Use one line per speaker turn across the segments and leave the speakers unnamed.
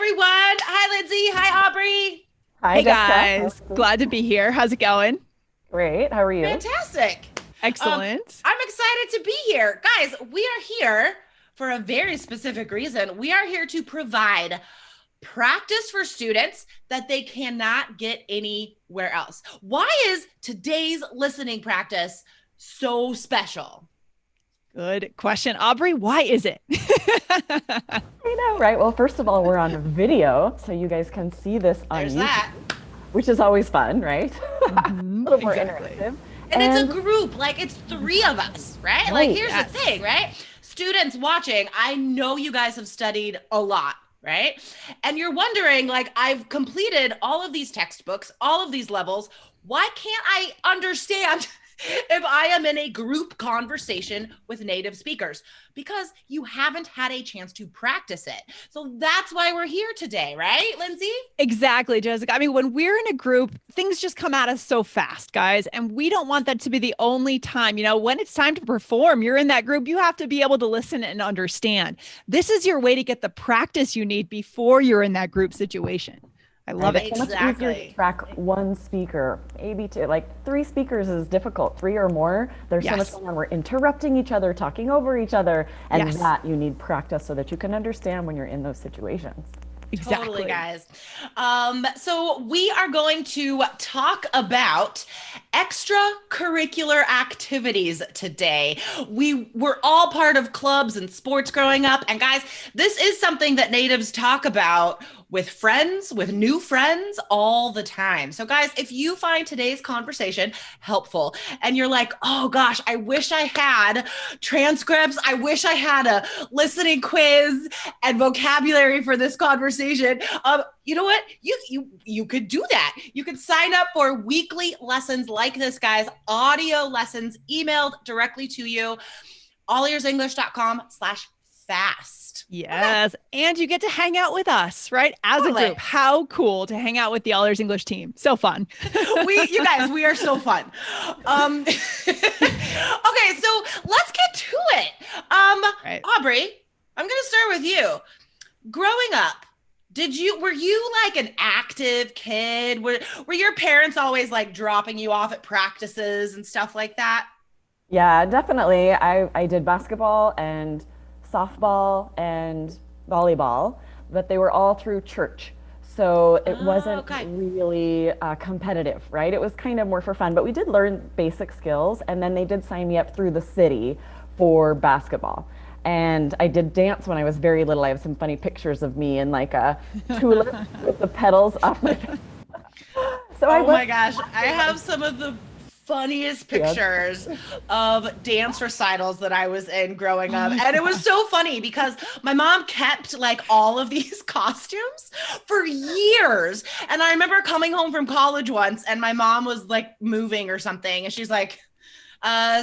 everyone. Hi, Lindsay. Hi, Aubrey.
Hi,
Hey
Jessica.
guys, glad to be here. How's it going?
Great. How are you?
Fantastic.
Excellent.
I'm excited to be here. Guys, we are here for a very specific reason. We are here to provide practice for students that they cannot get anywhere else. Why is today's listening practice so special?
Good question. Aubrey, why is it?
I know, right? Well, first of all, we're on video, so you guys can see this on
There's
YouTube,
that.
which is always fun, right? A little more
Exactly.
interactive.
And it's a group, like it's three of us, right? Like
Right.
here's
Yes.
the thing, right? Students watching, I know you guys have studied a lot, right? And you're wondering, like, I've completed all of these textbooks, all of these levels. Why can't I understand if I am in a group conversation with native speakers? Because you haven't had a chance to practice it. So that's why we're here today, right, Lindsay?
Exactly, Jessica. I mean, when we're in a group, things just come at us so fast, guys. And we don't want that to be the only time. When it's time to perform, you're in that group, you have to be able to listen and understand. This is your way to get the practice you need before you're in that group situation. I love
It's
it.
so much easier
Exactly.
to track one speaker, maybe two. Like three speakers is difficult. Three or more, there's so much
Yes.
going on. We're interrupting each other, talking over each other, and
Yes.
that you need practice so that you can understand when you're in those situations.
Exactly.
Totally, guys. So we are going to talk about extracurricular activities today. We were all part of clubs and sports growing up. And guys, this is something that natives talk about with friends, with new friends all the time. So guys, if you find today's conversation helpful and you're like, oh gosh, I wish I had transcripts. I wish I had a listening quiz and vocabulary for this conversation. You know what? You could do that. You could sign up for weekly lessons like this, guys, audio lessons emailed directly to you, allearsenglish.com/fast.
Yes. And you get to hang out with us, right? As
Totally.
a group. How cool to hang out with the All Ears English team. So fun.
You guys, we are so fun. Okay, so let's get to it.
Right.
Aubrey, I'm gonna start with you. Growing up, were you like an active kid? Were your parents always like dropping you off at practices and stuff like that?
Yeah, definitely. I did basketball and softball and volleyball, but they were all through church. So it wasn't
okay.
really competitive, right? It was kind of more for fun, but we did learn basic skills. And then they did sign me up through the city for basketball. And I did dance when I was very little. I have some funny pictures of me in like a tulip with the petals off my. So I
Oh
was
my gosh, I have some of the funniest pictures of dance recitals that I was in growing up. And it was so funny because my mom kept like all of these costumes for years. And I remember coming home from college once and my mom was like moving or something. And she's like,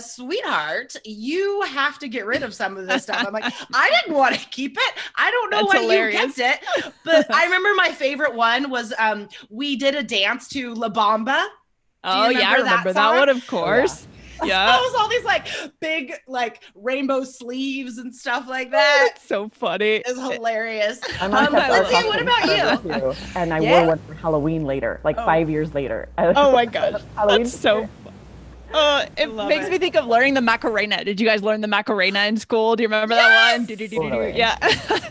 sweetheart, you have to get rid of some of this stuff. I'm like, I didn't want to keep it. I don't know
That's
why
hilarious.
you kept it. But I remember my favorite one was we did a dance to La Bamba.
Oh, yeah. I
remember that
remember that
song?
one, of course.
It
Yeah.
was all these like big like rainbow sleeves and stuff like that.
That's so funny.
It's hilarious.
My mom kept our
Lindsay, what
costumes
about you?
forever, too. And I
Yeah.
wore one for Halloween later, like 5 years later.
Oh my gosh.
Halloween.
That's so it
love
makes
it.
me think of learning the Macarena. Did you guys learn the Macarena in school? Do you remember that one?
Totally.
Yeah.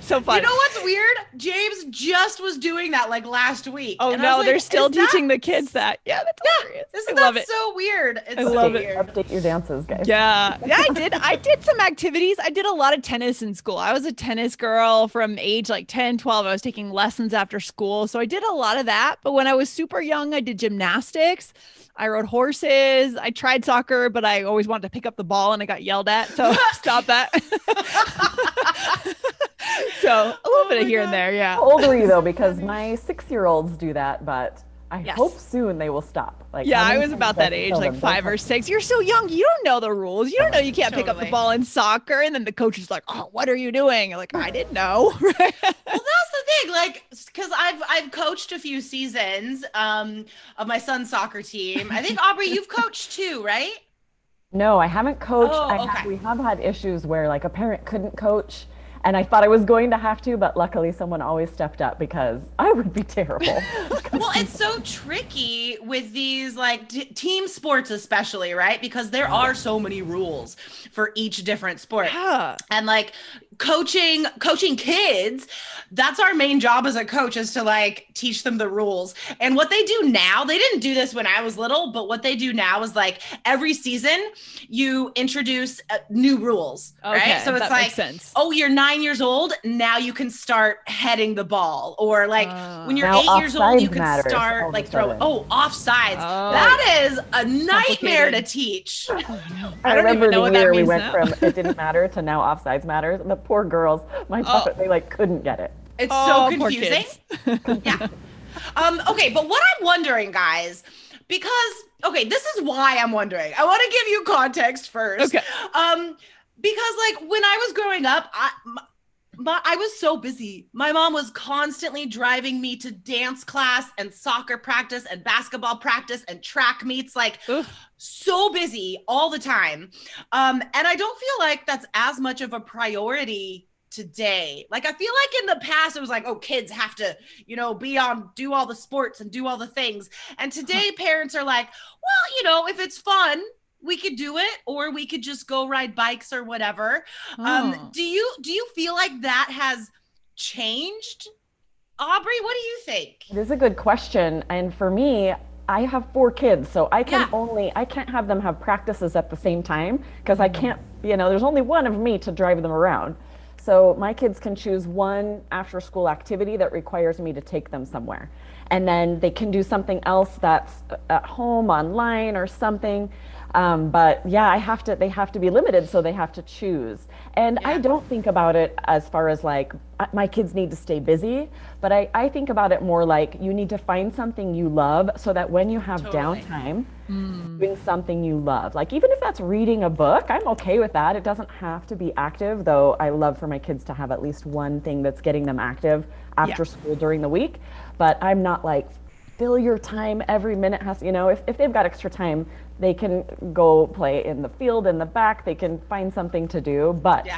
So fun.
You know what's weird? James just was doing that like last week.
Oh
And I was
no,
like,
they're still
is that-
teaching the kids that. Yeah, that's hilarious.
Isn't
I love
that
it.
so weird? It's
I
so
love it.
weird.
Update your dances, guys.
Yeah. Yeah, I did some activities. I did a lot of tennis in school. I was a tennis girl from age like 10, 12. I was taking lessons after school. So I did a lot of that. But when I was super young, I did gymnastics. I rode horses. I tried soccer, but I always wanted to pick up the ball and I got yelled at. So stop that. So a little bit of here and there. Yeah.
How old are you though? Because my 6-year-olds do that, but I
Yes.
hope soon they will stop. Like,
Yeah,
how
I
many
was
times
about
do I have
that
to
age,
tell
like
them,
5
"Don't
or 6. You're so young. You don't know the rules. You don't know you can't pick up the
Totally.
ball in soccer. And then the coach is like, oh, what are you doing? You're like, I didn't know.
Well, that's the thing, like, because I've coached a few seasons of my son's soccer team. I think Aubrey, you've coached too, right?
No, I haven't coached.
Oh, okay.
We have had issues where like a parent couldn't coach, And I thought I was going to have to, but luckily someone always stepped up because I would be terrible.
Well, it's so tricky with these like team sports, especially, right? Because there are so many rules for each different sport.
Yeah.
And like coaching kids, that's our main job as a coach, is to like teach them the rules. And what they do now, they didn't do this when I was little, but what they do now is like every season you introduce new rules,
Okay,
right? So it's
that
like,
makes sense.
oh, you're 9 years old, now you can start heading the ball. Or like when you're
Now
8 years old, you
offsides
can
matters all
start
of
like
a
throwing,
sudden.
offsides.
Oh.
That is a nightmare to
Complicated.
teach.
I
I
don't
remember
even know
the
what that
year we
means
went
now.
from it didn't matter to now offsides matters. And the poor girls, my daughter, they like couldn't get it.
It's
Oh,
so
poor
confusing.
kids.
Yeah. Okay, but what I'm wondering, guys, because this is why I'm wondering. I want to give you context first.
Okay.
Because like when I was growing up, I was so busy. My mom was constantly driving me to dance class and soccer practice and basketball practice and track meets, like
Ugh.
so busy all the time. And I don't feel like that's as much of a priority today. Like I feel like in the past it was like, oh, kids have to, do all the sports and do all the things. And today parents are like, well, if it's fun, we could do it, or we could just go ride bikes or whatever.
Oh.
Do you feel like that has changed? Aubrey, what do you think?
It is a good question. And for me, I have 4 kids, so I
Yeah.
can't have them have practices at the same time because I can't, there's only one of me to drive them around. So my kids can choose one after school activity that requires me to take them somewhere. And then they can do something else that's at home, online, or something. But yeah, they have to be limited, so they have to choose. And I
Yeah.
don't think about it as far as like my kids need to stay busy, but I think about it more like you need to find something you love so that when you have
Totally.
downtime, doing something you love. Like even if that's reading a book, I'm okay with that. It doesn't have to be active, though I love for my kids to have at least one thing that's getting them active after school during the week. But I'm not like, fill your time, every minute has, if they've got extra time, they can go play in the field in the back, they can find something to do, but
Yeah.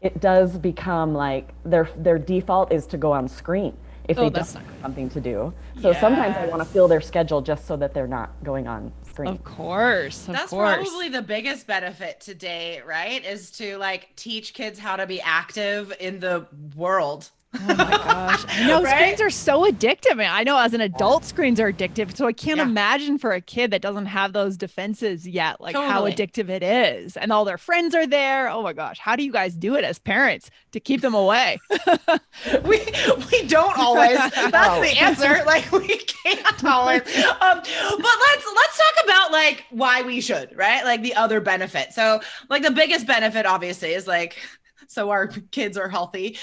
it does become like their default is to go on screen if they don't
that's
have
not good.
something to do. So sometimes I want to
Yes.
fill their schedule just so that they're not going on screen.
Of course. Of
That's
course.
probably the biggest benefit today, right? Is to like teach kids how to be active in the world.
Oh my gosh. I know
Right?
screens are so addictive. I know as an adult, screens are addictive. So I can't
Yeah.
imagine for a kid that doesn't have those defenses yet, like how
Totally.
addictive it is. And all their friends are there. Oh my gosh. How do you guys do it as parents to keep them away?
we don't always. That's the answer. Like we can't always. But let's talk about like why we should, right? Like the other benefit. So like the biggest benefit obviously is like, so our kids are healthy.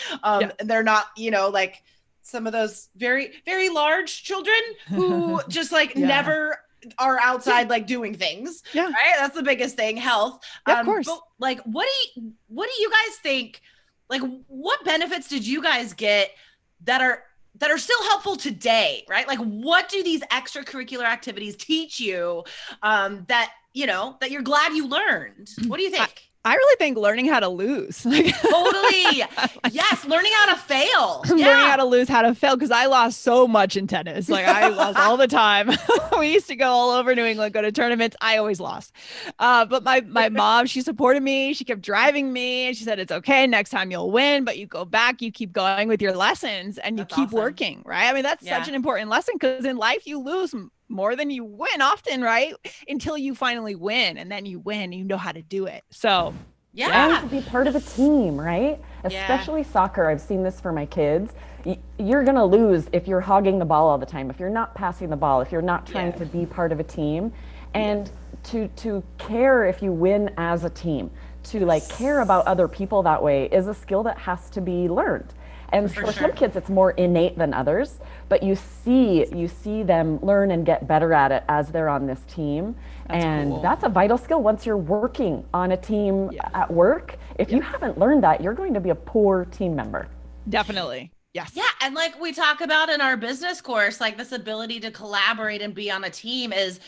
They're not, like some of those very, very large children who just like
Yeah.
never are outside like doing things.
Yeah.
Right. That's the biggest thing. Health.
Yeah, of course.
But like, what do you guys think? Like, what benefits did you guys get that are still helpful today? Right. Like, what do these extracurricular activities teach you that you're glad you learned? What do you think?
I really think learning how to lose. Like,
Totally. Yes. Learning how to fail.
learning how to lose, how to fail, because I lost so much in tennis. Like I lost all the time. We used to go all over New England, go to tournaments. I always lost. But my mom, she supported me. She kept driving me, and she said, "It's okay. Next time you'll win, but you go back, you keep going with your lessons, and you
That's
keep
awesome.
working." Right? I mean, that's
Yeah.
such an important lesson because in life you lose more than you win often, right? Until you finally win, and then you win. You know how to do it. So.
Yeah.
And to be part of a team, right?
Yeah.
Especially soccer. I've seen this for my kids. You're going to lose if you're hogging the ball all the time, if you're not passing the ball, if you're not trying to be part of a team. And to care if you win as a team, to like care about other people that way is a skill that has to be learned. And for
sure.
some kids, it's more innate than others, but you see them learn and get better at it as they're on this team. And that's a vital skill once you're working on a team at work. If you haven't learned that, you're going to be a poor team member.
Definitely. Yes.
Yeah, and like we talk about in our business course, like this ability to collaborate and be on a team is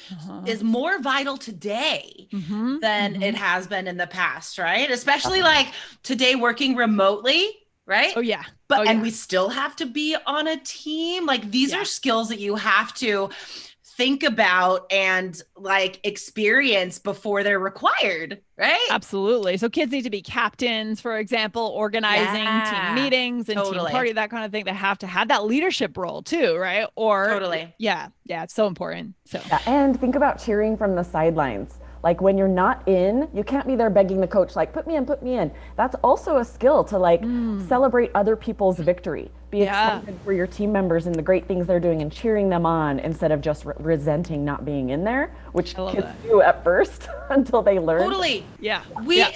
more vital today than it has been in the past, right? Especially like today working remotely, right?
Oh yeah.
But and we still have to be on a team. Like these are skills that you have to think about and like experience before they're required, right?
Absolutely. So kids need to be captains, for example, organizing team meetings and team party, that kind of thing. They have to have that leadership role too, right? Or yeah, it's so important. So
yeah, and think about cheering from the sidelines. Like when you're not in, you can't be there begging the coach, like, put me in, put me in. That's also a skill to like celebrate other people's victory. Be excited for your team members and the great things they're doing and cheering them on instead of just resenting not being in there, which kids do at first until they learn.
Totally.
Yeah.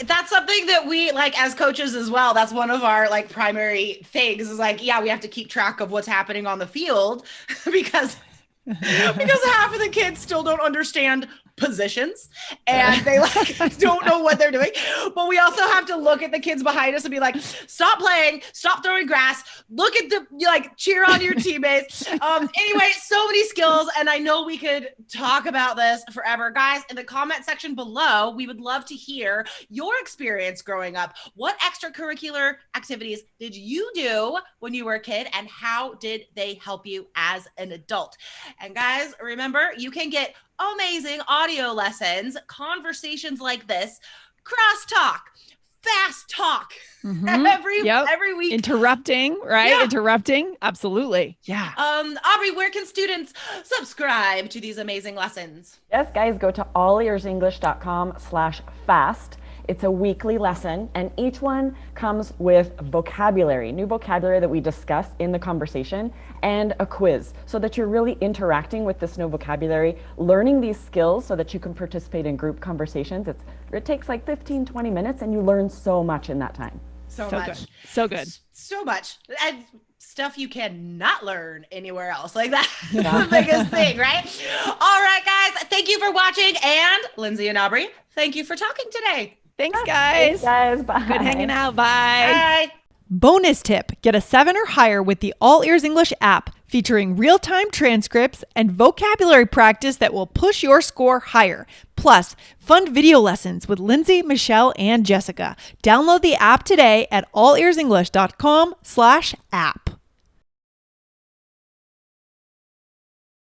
That's something that we like as coaches as well. That's one of our like primary things is like, we have to keep track of what's happening on the field because half of the kids still don't understand positions and they like don't know what they're doing, but we also have to look at the kids behind us and be like, stop playing, stop throwing grass, look at the like cheer on your teammates. Anyway, so many skills, and I know we could talk about this forever. Guys, in the comment section below, we would love to hear your experience growing up. What extracurricular activities did you do when you were a kid, and how did they help you as an adult? And guys, remember, you can get amazing audio lessons, conversations like this, crosstalk, fast talk every week.
Interrupting, right?
Yeah.
Interrupting. Absolutely. Yeah.
Aubrey, where can students subscribe to these amazing lessons?
Yes, guys, go to allearsenglish.com/fast. It's a weekly lesson, and each one comes with vocabulary, new vocabulary that we discuss in the conversation, and a quiz so that you're really interacting with this new vocabulary, learning these skills so that you can participate in group conversations. It takes like 15, 20 minutes, and you learn so much in that time.
So much.
Good. So good.
So much. And stuff you cannot learn anywhere else. Like that's the biggest thing, right? All right, guys. Thank you for watching. And Lindsay and Aubrey, thank you for talking today.
Thanks, guys.
Thanks, guys. Bye.
Good hanging out. Bye.
Bye.
Bonus tip. Get a 7 or higher with the All Ears English app, featuring real-time transcripts and vocabulary practice that will push your score higher. Plus, fun video lessons with Lindsay, Michelle, and Jessica. Download the app today at allearsenglish.com/app.